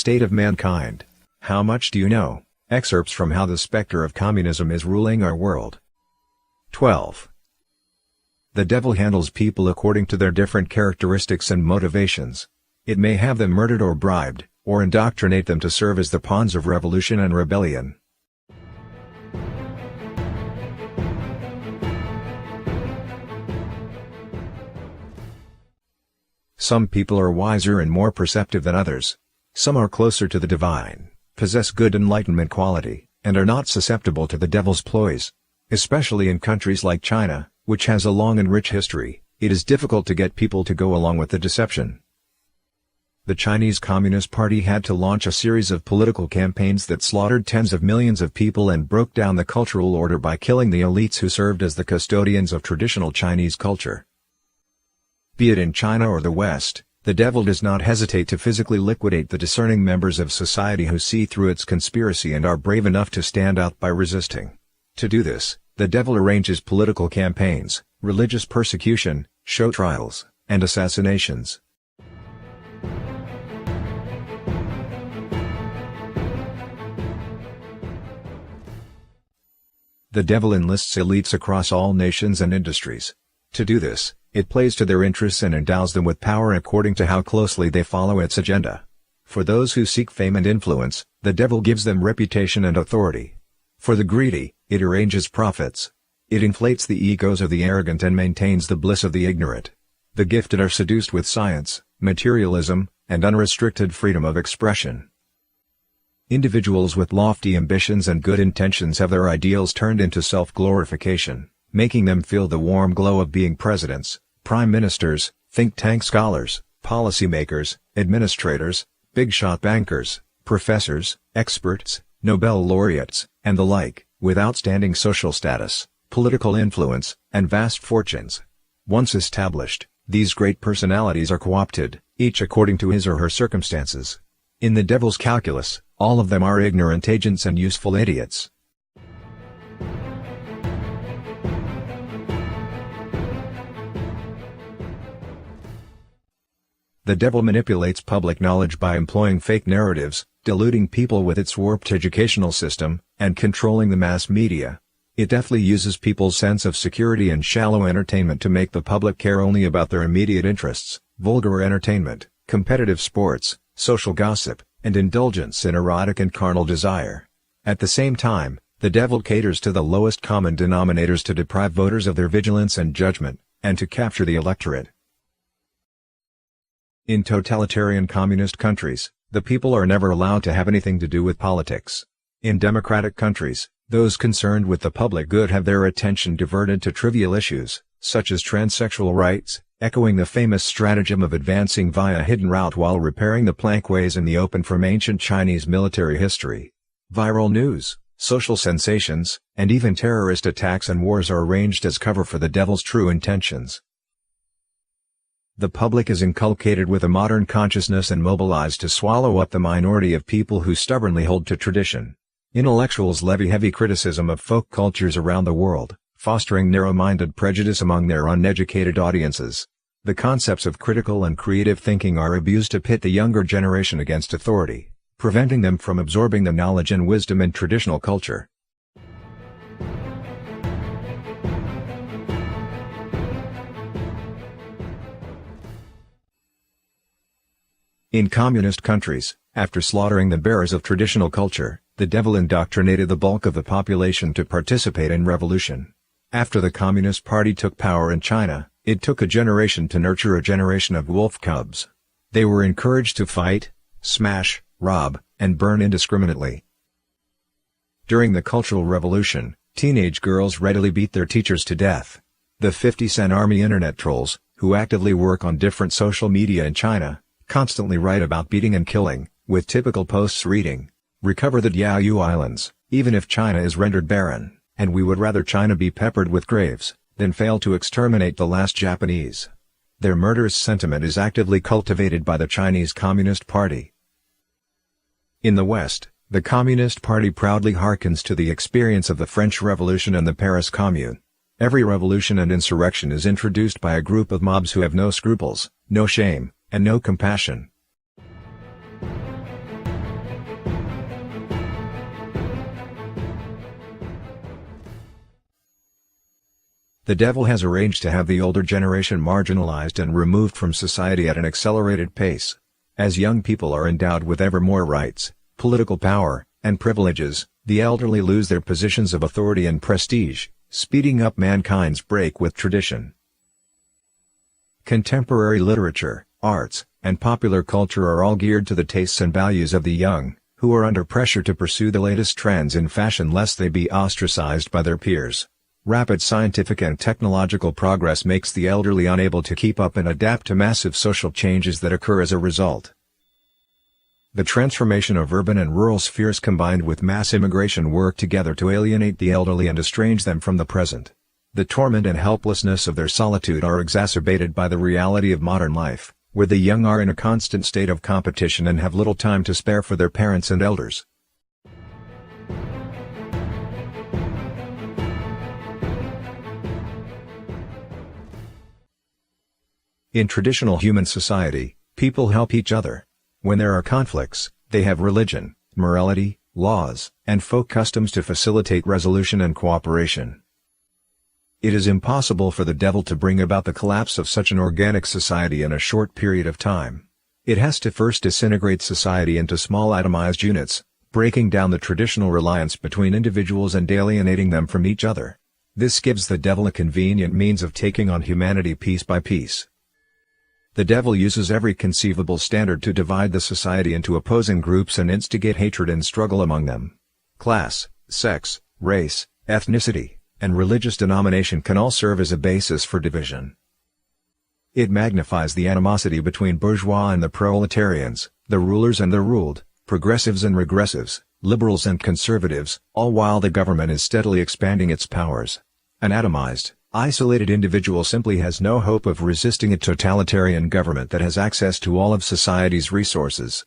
state of mankind. How much do you know? Excerpts from How the Spectre of Communism is Ruling Our World. 12. The devil handles people according to their different characteristics and motivations. It may have them murdered or bribed, or indoctrinate them to serve as the pawns of revolution and rebellion. Some people are wiser and more perceptive than others. Some are closer to the divine, possess good enlightenment quality, and are not susceptible to the devil's ploys. Especially in countries like China, which has a long and rich history, it is difficult to get people to go along with the deception. The Chinese Communist Party had to launch a series of political campaigns that slaughtered tens of millions of people and broke down the cultural order by killing the elites who served as the custodians of traditional Chinese culture. Be it in China or the West, the devil does not hesitate to physically liquidate the discerning members of society who see through its conspiracy and are brave enough to stand out by resisting. To do this, the devil arranges political campaigns, religious persecution, show trials, and assassinations. The devil enlists elites across all nations and industries. To do this, it plays to their interests and endows them with power according to how closely they follow its agenda. For those who seek fame and influence, the devil gives them reputation and authority. For the greedy, it arranges profits. It inflates the egos of the arrogant and maintains the bliss of the ignorant. The gifted are seduced with science, materialism, and unrestricted freedom of expression. Individuals with lofty ambitions and good intentions have their ideals turned into self-glorification, making them feel the warm glow of being presidents, prime ministers, think tank scholars, policymakers, administrators, big-shot bankers, professors, experts, Nobel laureates, and the like, with outstanding social status, political influence, and vast fortunes. Once established, these great personalities are co-opted, each according to his or her circumstances. In the devil's calculus, all of them are ignorant agents and useful idiots. The devil manipulates public knowledge by employing fake narratives, deluding people with its warped educational system, and controlling the mass media. It deftly uses people's sense of security and shallow entertainment to make the public care only about their immediate interests, vulgar entertainment, competitive sports, social gossip, and indulgence in erotic and carnal desire. At the same time, the devil caters to the lowest common denominators to deprive voters of their vigilance and judgment, and to capture the electorate. In totalitarian communist countries, the people are never allowed to have anything to do with politics. In democratic countries, those concerned with the public good have their attention diverted to trivial issues, such as transsexual rights, echoing the famous stratagem of advancing via a hidden route while repairing the plankways in the open from ancient Chinese military history. Viral news, social sensations, and even terrorist attacks and wars are arranged as cover for the devil's true intentions. The public is inculcated with a modern consciousness and mobilized to swallow up the minority of people who stubbornly hold to tradition. Intellectuals levy heavy criticism of folk cultures around the world, fostering narrow-minded prejudice among their uneducated audiences. The concepts of critical and creative thinking are abused to pit the younger generation against authority, preventing them from absorbing the knowledge and wisdom in traditional culture. In communist countries, after slaughtering the bearers of traditional culture, the devil indoctrinated the bulk of the population to participate in revolution. After the Communist Party took power in China, it took a generation to nurture a generation of wolf cubs. They were encouraged to fight, smash, rob, and burn indiscriminately. During the Cultural Revolution, teenage girls readily beat their teachers to death. The 50-cent army internet trolls, who actively work on different social media in China, constantly write about beating and killing, with typical posts reading, "Recover the Diaoyu Islands, even if China is rendered barren, and we would rather China be peppered with graves, than fail to exterminate the last Japanese." Their murderous sentiment is actively cultivated by the Chinese Communist Party. In the West, the Communist Party proudly hearkens to the experience of the French Revolution and the Paris Commune. Every revolution and insurrection is introduced by a group of mobs who have no scruples, no shame, and no compassion. The devil has arranged to have the older generation marginalized and removed from society at an accelerated pace. As young people are endowed with ever more rights, political power, and privileges, the elderly lose their positions of authority and prestige, speeding up mankind's break with tradition. Contemporary literature, arts, and popular culture are all geared to the tastes and values of the young, who are under pressure to pursue the latest trends in fashion lest they be ostracized by their peers. Rapid scientific and technological progress makes the elderly unable to keep up and adapt to massive social changes that occur as a result. The transformation of urban and rural spheres combined with mass immigration work together to alienate the elderly and estrange them from the present. The torment and helplessness of their solitude are exacerbated by the reality of modern life, where the young are in a constant state of competition and have little time to spare for their parents and elders. In traditional human society, people help each other. When there are conflicts, they have religion, morality, laws, and folk customs to facilitate resolution and cooperation. It is impossible for the devil to bring about the collapse of such an organic society in a short period of time. It has to first disintegrate society into small atomized units, breaking down the traditional reliance between individuals and alienating them from each other. This gives the devil a convenient means of taking on humanity piece by piece. The devil uses every conceivable standard to divide the society into opposing groups and instigate hatred and struggle among them. Class, sex, race, ethnicity, and religious denomination can all serve as a basis for division. It magnifies the animosity between bourgeois and the proletarians, the rulers and the ruled, progressives and regressives, liberals and conservatives, all while the government is steadily expanding its powers. An atomized, isolated individual simply has no hope of resisting a totalitarian government that has access to all of society's resources.